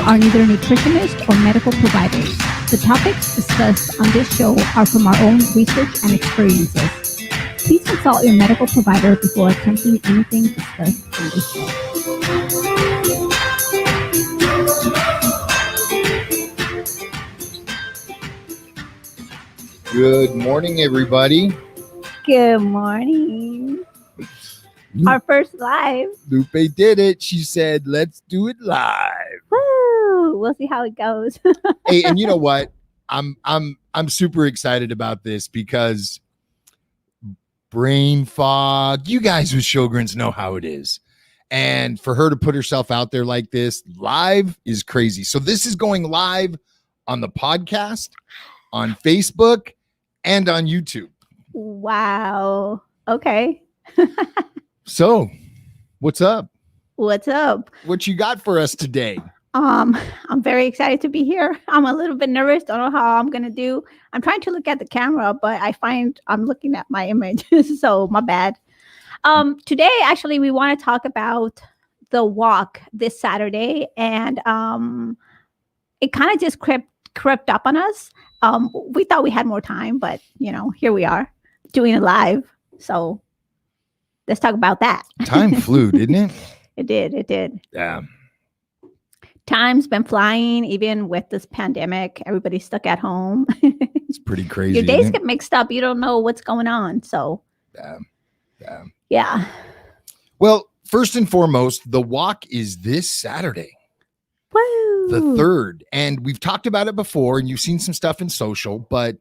are neither nutritionists or medical providers. The topics discussed on this show are from our own research and experiences. Please consult your medical provider before attempting anything discussed in this show. Good morning, everybody. Good morning. Our first live. Lupe did it. She said, "Let's do it live." Woo! We'll see how it goes. Hey, and you know what? I'm super excited about this because brain fog. You guys with Sjogrens know how it is. And for her to put herself out there like this live is crazy. So this is going live on the podcast, on Facebook, and on YouTube. Wow. Okay. So, what's up? What's up? What you got for us today? I'm very excited to be here. I'm a little bit nervous. Don't know how I'm gonna do. I'm trying to look at the camera, but I find I'm looking at my image, so my bad. Today, actually, we want to talk about the walk this Saturday, and it kind of just crept up on us. We thought we had more time, but here we are doing it live. So let's talk about that. Time flew, didn't it? It did. Yeah. Time's been flying, even with this pandemic. Everybody's stuck at home. It's pretty crazy. Your days get mixed up. You don't know what's going on. So, yeah. Well, first and foremost, the walk is this Saturday. Woo! The 3rd. And we've talked about it before, and you've seen some stuff in social, but,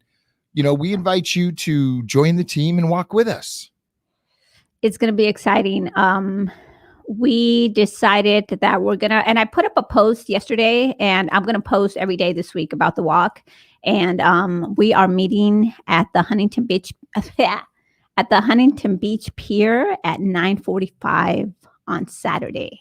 we invite you to join the team and walk with us. It's going to be exciting. We decided that we're going to, and I put up a post yesterday, and I'm going to post every day this week about the walk. And we are meeting at the Huntington Beach, at the Huntington Beach Pier at 9:45 on Saturday.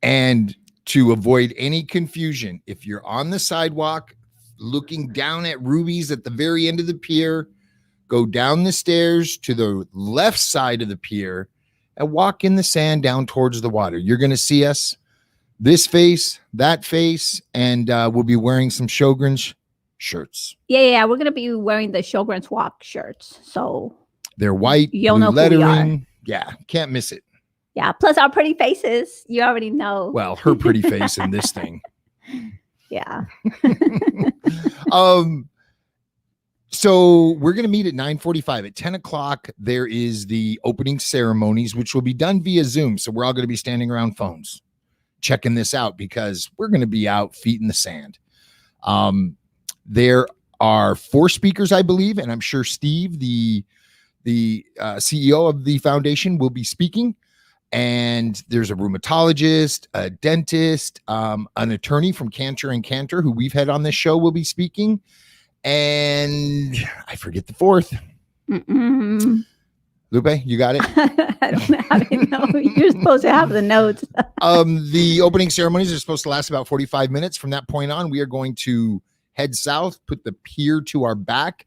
And to avoid any confusion, if you're on the sidewalk looking down at Ruby's at the very end of the pier, go down the stairs to the left side of the pier and walk in the sand down towards the water. You're going to see us, this face, that face, and we'll be wearing some Sjogren's shirts. Yeah. We're going to be wearing the Sjogren's walk shirts. So they're white, you'll blue know lettering. who we are. Yeah, can't miss it. Yeah, plus our pretty faces. You already know. Well, her pretty face in this thing. Yeah. So we're going to meet at 9:45. At 10 o'clock, there is the opening ceremonies, which will be done via Zoom. So we're all going to be standing around phones checking this out because we're going to be out feet in the sand. There are 4 speakers, I believe, and I'm sure Steve, the CEO of the foundation, will be speaking. And there's a rheumatologist, a dentist, an attorney from Cantor and Cantor, who we've had on this show, will be speaking. And I forget the 4th. Lupe, you got it? I don't have it. No, you're supposed to have the notes. The opening ceremonies are supposed to last about 45 minutes. From that point on, we are going to head south, put the pier to our back,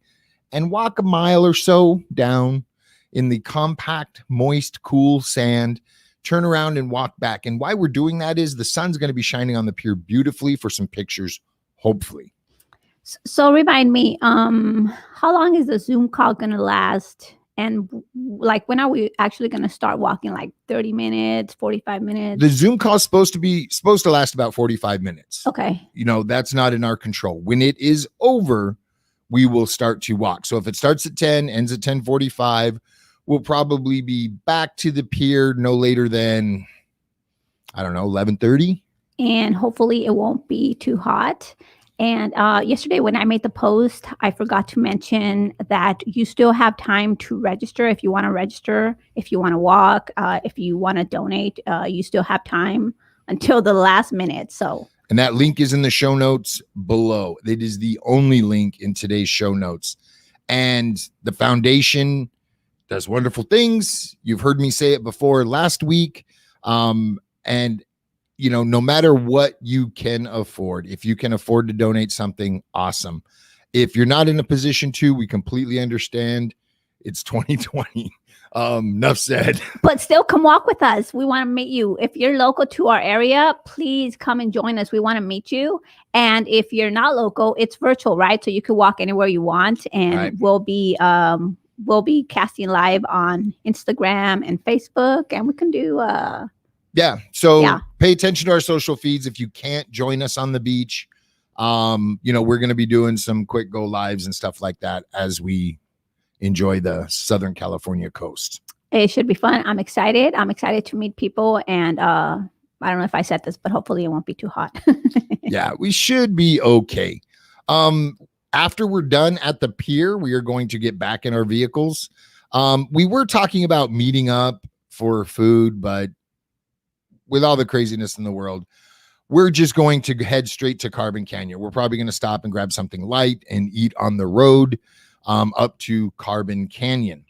and walk a mile or so down in the compact, moist, cool sand, turn around and walk back. And why we're doing that is the sun's going to be shining on the pier beautifully for some pictures, hopefully. So remind me, how long is the Zoom call going to last? And when are we actually going to start walking? Like 30 minutes, 45 minutes? The Zoom call is supposed to last about 45 minutes. Okay. That's not in our control. When it is over, we will start to walk. So if it starts at 10, ends at 10:45, we'll probably be back to the pier no later than, 11:30. And hopefully it won't be too hot. And yesterday when I made the post, I forgot to mention that you still have time to register if you want to register, if you want to walk, if you want to donate, you still have time until the last minute. And that link is in the show notes below. It is the only link in today's show notes. And the foundation does wonderful things. You've heard me say it before last week. And no matter what you can afford, if you can afford to donate something, awesome. If you're not in a position to, we completely understand. It's 2020. Enough said. But still come walk with us. We want to meet you. If you're local to our area, please come and join us. We want to meet you. And if you're not local, it's virtual, right? So you can walk anywhere you want, and Right. we'll be casting live on Instagram and Facebook, and we can do Yeah. So Yeah. pay attention to our social feeds. If you can't join us on the beach, we're going to be doing some quick go lives and stuff like that as we enjoy the Southern California coast. It should be fun. I'm excited. I'm excited to meet people, and I don't know if I said this, but hopefully it won't be too hot. Yeah, we should be okay. After we're done at the pier, we are going to get back in our vehicles. We were talking about meeting up for food, but with all the craziness in the world, we're just going to head straight to Carbon Canyon. We're probably going to stop and grab something light and eat on the road up to Carbon Canyon.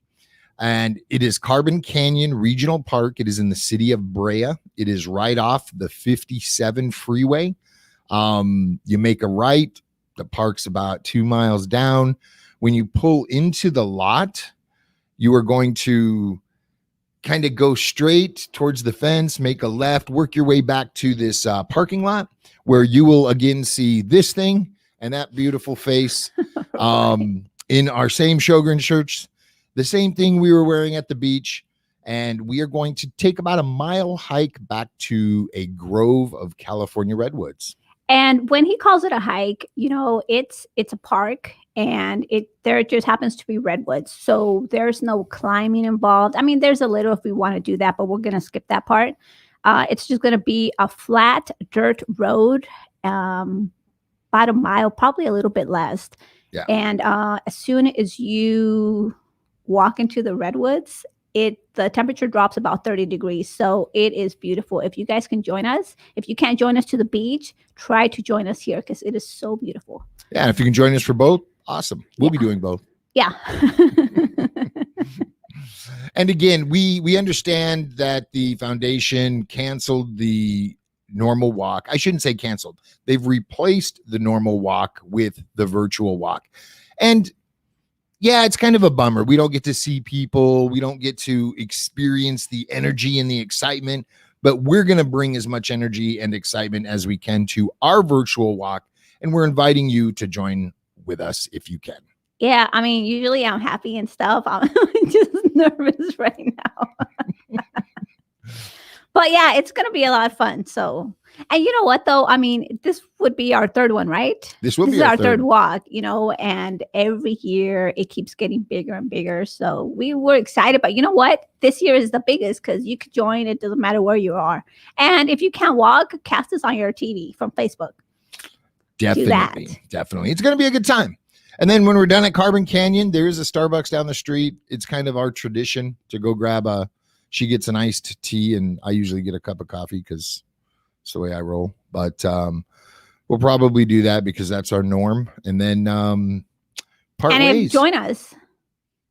And it is Carbon Canyon Regional Park. It is in the city of Brea. It is right off the 57 freeway. You make a right. The park's about 2 miles down. When you pull into the lot, you are going to kind of go straight towards the fence, make a left, work your way back to this parking lot where you will again see this thing and that beautiful face in our same Sjogren shirts, the same thing we were wearing at the beach. And we are going to take about a mile hike back to a grove of California redwoods. And when he calls it a hike, it's a park, and there just happens to be redwoods. So there's no climbing involved. I mean, there's a little if we want to do that, but we're going to skip that part. It's just going to be a flat dirt road, about a mile, probably a little bit less. Yeah. And as soon as you walk into the redwoods, the temperature drops about 30 degrees. So it is beautiful. If you guys can join us, if you can't join us to the beach, try to join us here because it is so beautiful. Yeah. And if you can join us for both, awesome. We'll be doing both. Yeah. And again, we understand that the foundation canceled the normal walk. I shouldn't say canceled. They've replaced the normal walk with the virtual walk. And yeah, it's kind of a bummer. We don't get to see people. We don't get to experience the energy and the excitement, but we're going to bring as much energy and excitement as we can to our virtual walk. And we're inviting you to join with us if you can. Yeah. I mean, usually I'm happy and stuff. I'm just nervous right now. But yeah, it's going to be a lot of fun. So, and you know what, though? I mean, this would be our third one, right? This is our third walk, and every year it keeps getting bigger and bigger. So we were excited, but you know what? This year is the biggest because you could join. It doesn't matter where you are. And if you can't walk, cast us on your TV from Facebook. Definitely. It's going to be a good time. And then when we're done at Carbon Canyon, there is a Starbucks down the street. It's kind of our tradition to go grab she gets an iced tea and I usually get a cup of coffee because it's the way I roll. But we'll probably do that because that's our norm. And then part ways. Join us.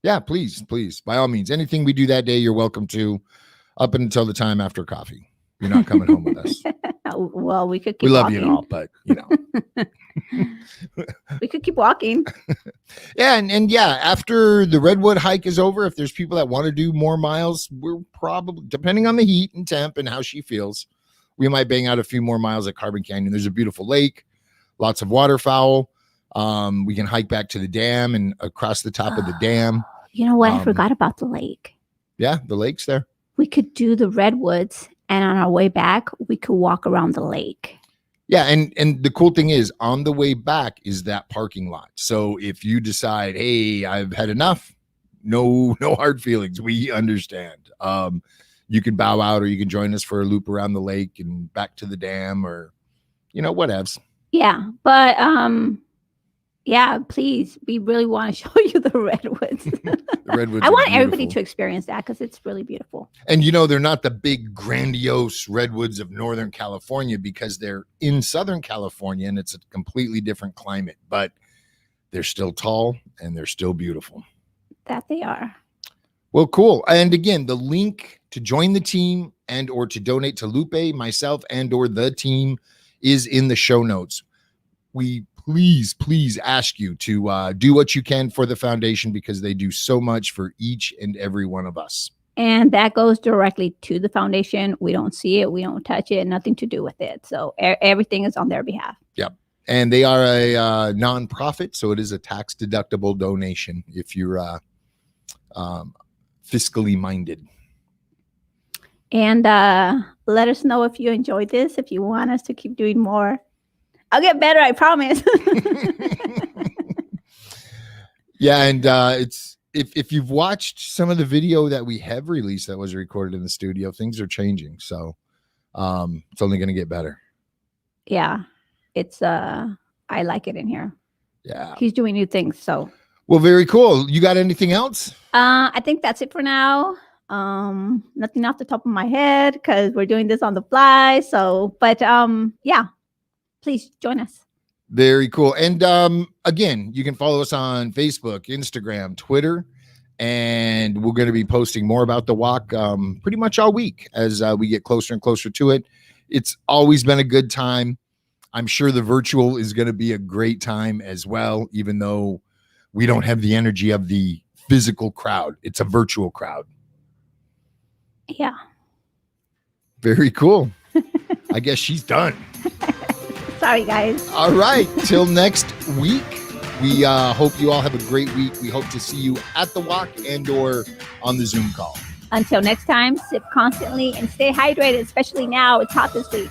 Yeah, please. By all means, anything we do that day, you're welcome to up until the time after coffee. You're not coming home with us. Well, we could keep We love walking. you and all, but we could keep walking. Yeah. And yeah, after the Redwood hike is over, if there's people that want to do more miles, we're probably, depending on the heat and temp and how she feels, we might bang out a few more miles at Carbon Canyon. There's a beautiful lake, lots of waterfowl. We can hike back to the dam and across the top of the dam. You know what? I forgot about the lake. Yeah, the lake's there. We could do the redwoods, and on our way back, we could walk around the lake. Yeah, and the cool thing is on the way back is that parking lot. So if you decide, hey, I've had enough, no hard feelings. We understand. You can bow out or you can join us for a loop around the lake and back to the dam or, whatevs. Yeah, but yeah, please. We really want to show you the redwoods. The redwoods I want everybody beautiful. to experience that because it's really beautiful. And they're not the big grandiose redwoods of Northern California because they're in Southern California and it's a completely different climate, but they're still tall and they're still beautiful. That they are. Well, cool. And again, the link to join the team and or to donate to Lupe, myself, and or the team is in the show notes. We please ask you to do what you can for the foundation, because they do so much for each and every one of us. And that goes directly to the foundation. We don't see it. We don't touch it. Nothing to do with it. So everything is on their behalf. Yep. And they are a nonprofit, so it is a tax-deductible donation if you're fiscally minded. And let us know if you enjoyed this, if you want us to keep doing more. I'll get better, I promise. Yeah, and it's if you've watched some of the video that we have released that was recorded in the studio, things are changing. So it's only going to get better. Yeah, it's I like it in here. Yeah, he's doing new things. So well, very cool. You got anything else? I think that's it for now. Nothing off the top of my head because we're doing this on the fly. So, but yeah, please join us. Very cool. And again, you can follow us on Facebook, Instagram, Twitter, and we're going to be posting more about the walk pretty much all week as we get closer and closer to it. It's always been a good time. I'm sure the virtual is going to be a great time as well, even though we don't have the energy of the physical crowd. It's a virtual crowd. Yeah. Very cool. I guess she's done. Sorry, guys. All right. Till next week. We hope you all have a great week. We hope to see you at the walk and or on the Zoom call. Until next time, sip constantly and stay hydrated, especially now. It's hot this week.